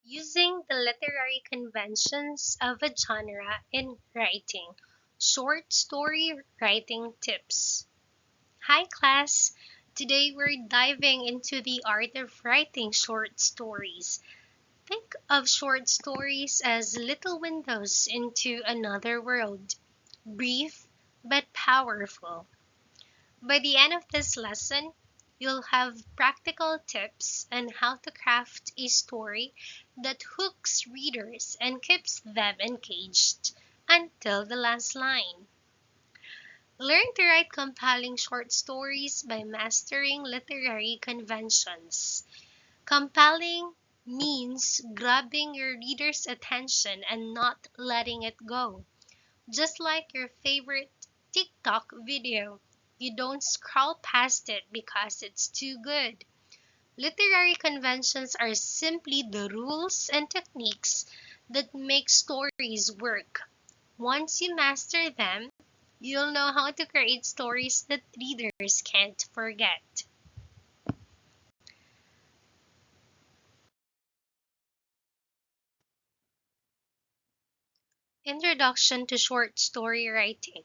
Using the literary conventions of a genre in writing. Short story writing tips. Hi, class! Today we're diving into the art of writing short stories. Think of short stories as little windows into another world, brief but powerful. By the end of this lesson, you'll have practical tips on how to craft a story that hooks readers and keeps them engaged until the last line. Learn to write compelling short stories by mastering literary conventions. Compelling means grabbing your reader's attention and not letting it go. Just like your favorite TikTok video, you don't scroll past it because it's too good. Literary conventions are simply the rules and techniques that make stories work. Once you master them, you'll know how to create stories that readers can't forget. Introduction to short story writing.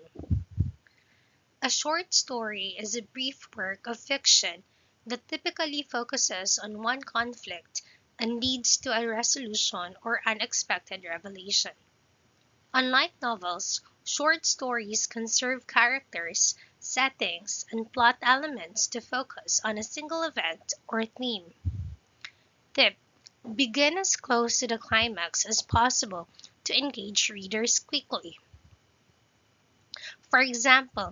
A short story is a brief work of fiction that typically focuses on one conflict and leads to a resolution or unexpected revelation. Unlike novels, short stories conserve characters, settings, and plot elements to focus on a single event or theme. Tip: begin as close to the climax as possible to engage readers quickly. For example,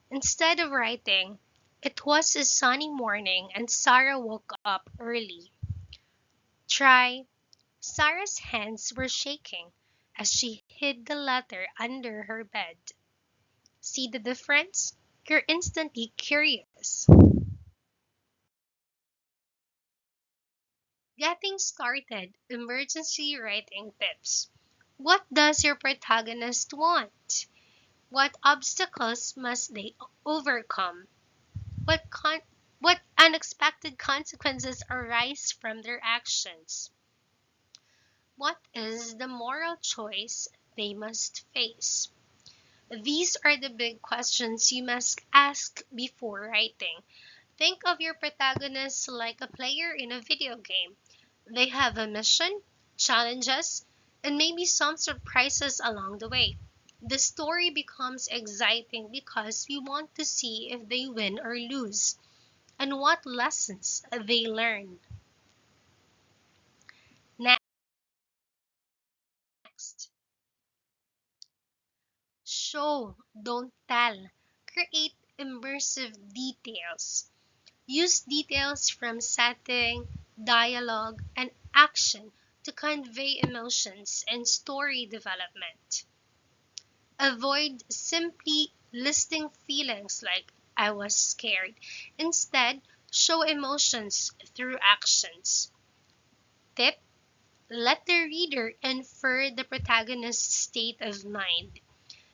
instead of writing, "It was a sunny morning and Sarah woke up early," try, "Sarah's hands were shaking as she hid the letter under her bed." See the difference? You're instantly curious. Getting started, emergency writing tips. What does your protagonist want? What obstacles must they overcome? What con- what unexpected consequences arise from their actions? What is the moral choice they must face? These are the big questions you must ask before writing. Think of your protagonist like a player in a video game. They have a mission, challenges, and maybe some surprises along the way. The story becomes exciting because we want to see if they win or lose and what lessons they learn. Next, show, don't tell. Create immersive details. Use details from setting, dialogue, and action to convey emotions and story development. Avoid simply listing feelings like "I was scared." Instead, show emotions through actions. Tip: let the reader infer the protagonist's state of mind.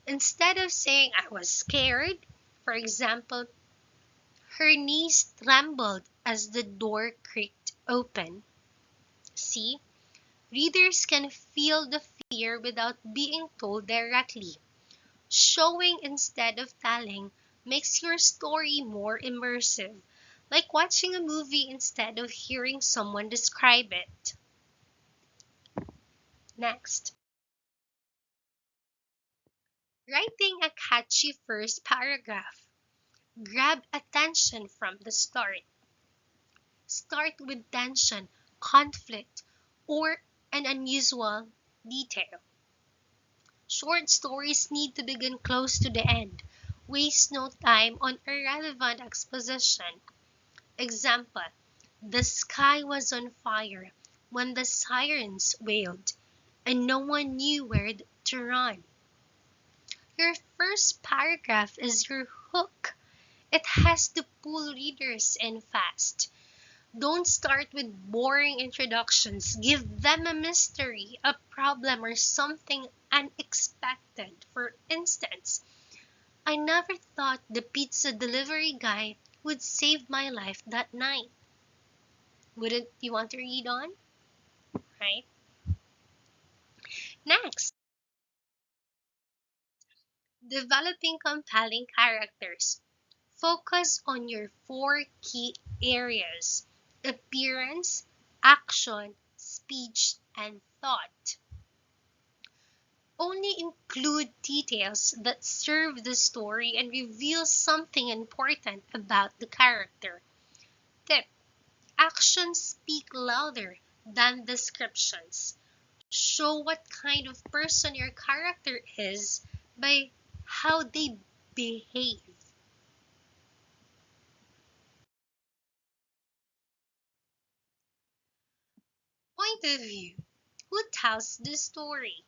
Instead of saying "I was scared," for example, "her knees trembled as the door creaked open." See, readers can feel the fear without being told directly. Showing instead of telling makes your story more immersive, like watching a movie instead of hearing someone describe it. Next, writing a catchy first paragraph. Grab attention from the start. Start with tension, conflict, or an unusual detail. Short stories need to begin close to the end. Waste no time on irrelevant exposition. Example: the sky was on fire when the sirens wailed, and no one knew where to run. Your first paragraph is your hook. It has to pull readers in fast. Don't start with boring introductions. Give them a mystery, a problem, or something unexpected. For instance, "I never thought the pizza delivery guy would save my life that night." Wouldn't you want to read on? Right? Next, developing compelling characters. Focus on your four key areas: appearance, action, speech, and thought. Only include details that serve the story and reveal something important about the character. Tip: actions speak louder than descriptions. Show what kind of person your character is by how they behave. Point of view. Who tells the story?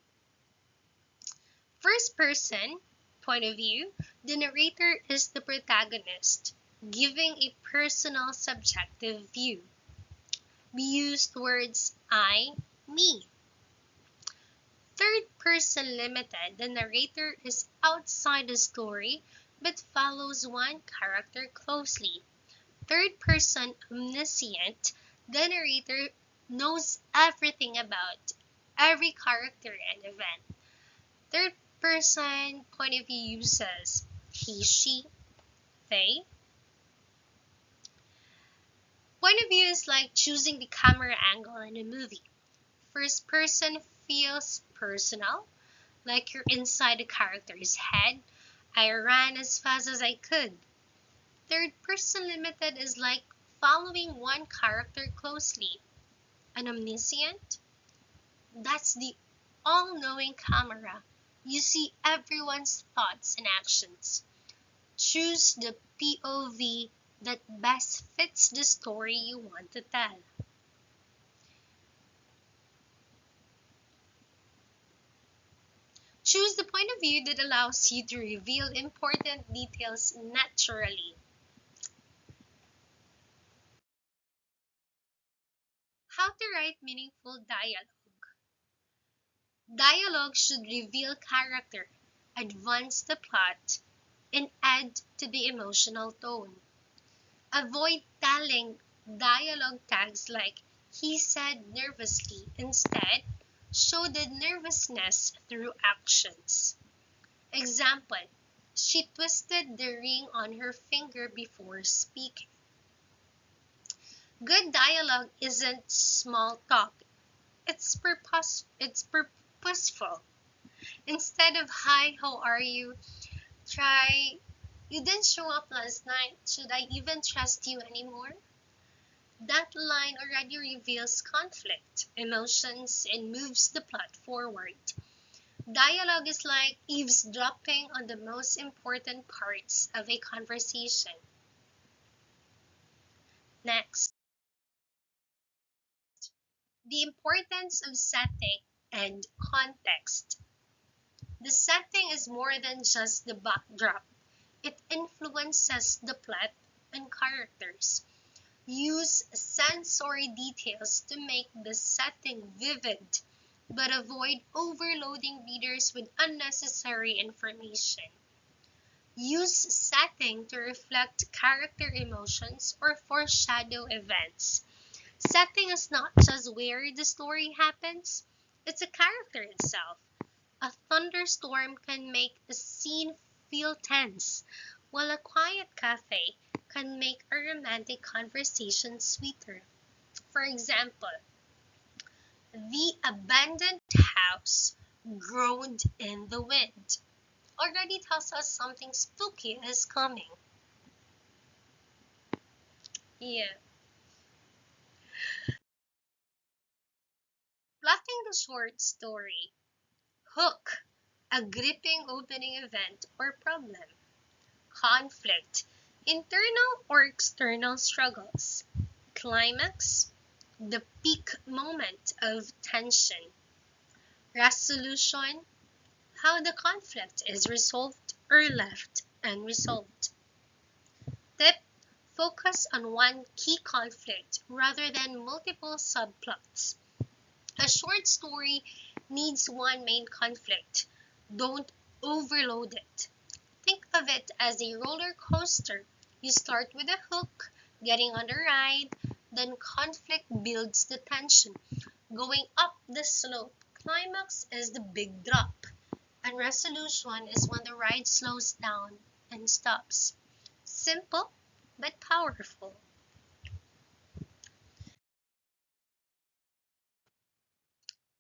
First person point of view, the narrator is the protagonist, giving a personal subjective view. We use words I, me. Third person limited, the narrator is outside the story but follows one character closely. Third person omniscient, the narrator knows everything about every character and event. Third person point of view uses he, she, they. Point of view is like choosing the camera angle in a movie. First person feels personal, like you're inside the character's head. I ran as fast as I could. Third person limited is like following one character closely. An omniscient, that's the all knowing camera. You see everyone's thoughts and actions. Choose the POV that best fits the story you want to tell. Choose the point of view that allows you to reveal important details naturally. How to write meaningful dialogue. Dialogue should reveal character, advance the plot, and add to the emotional tone. Avoid telling dialogue tags like he said nervously. Instead, show the nervousness through actions. Example: she twisted the ring on her finger before speaking. Good dialogue isn't small talk. It's purposeful. Instead of hi, how are you? Try, you didn't show up last night. Should I even trust you anymore? That line already reveals conflict, emotions, and moves the plot forward. Dialogue is like eavesdropping on the most important parts of a conversation. Next, the importance of setting and context. The setting is more than just the backdrop, it influences the plot and characters. Use sensory details to make the setting vivid, but avoid overloading readers with unnecessary information. Use setting to reflect character emotions or foreshadow events. Setting is not just where the story happens, it's a character itself. A thunderstorm can make a scene feel tense, while a quiet cafe can make a romantic conversation sweeter. For example, the abandoned house groaned in the wind already tells us something spooky is coming. Yeah. Plotting the short story. Hook. A gripping opening event or problem. Conflict. Internal or external struggles. Climax. The peak moment of tension. Resolution. How the conflict is resolved or left unresolved. Tip: focus on one key conflict rather than multiple subplots. A short story needs one main conflict. Don't overload it. Think of it as a roller coaster. You start with a hook, getting on the ride, then conflict builds the tension, going up the slope. Climax is the big drop, and resolution is when the ride slows down and stops. Simple but powerful.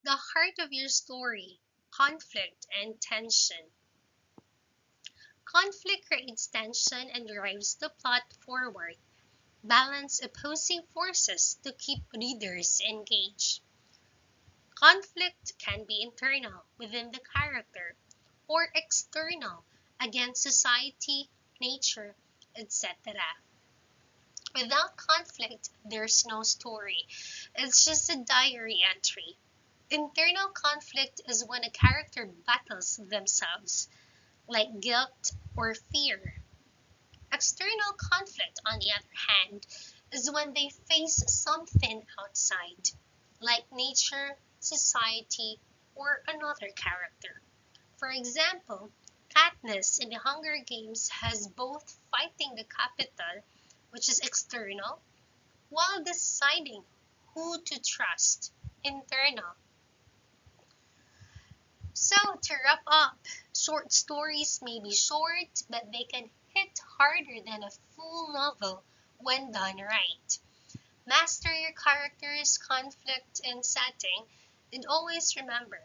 The heart of your story, conflict and tension. Conflict creates tension and drives the plot forward. Balance opposing forces to keep readers engaged. Conflict can be internal within the character or external against society, nature, etc. Without conflict, there's no story. It's just a diary entry. Internal conflict is when a character battles themselves, like guilt or fear. External conflict, on the other hand, is when they face something outside, like nature, society, or another character. For example, Katniss in the Hunger Games has both fighting the Capitol, which is external, while deciding who to trust, internal. So, to wrap up, short stories may be short, but they can hit harder than a full novel when done right. Master your characters, conflict, and setting, and always remember,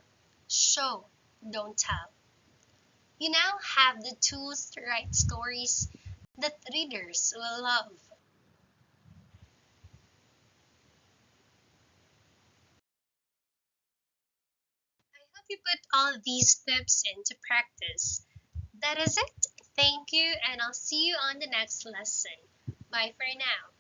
show, don't tell. You now have the tools to write stories that readers will love. I hope you put all these tips into practice. That is it. Thank you, and I'll see you on the next lesson. Bye for now.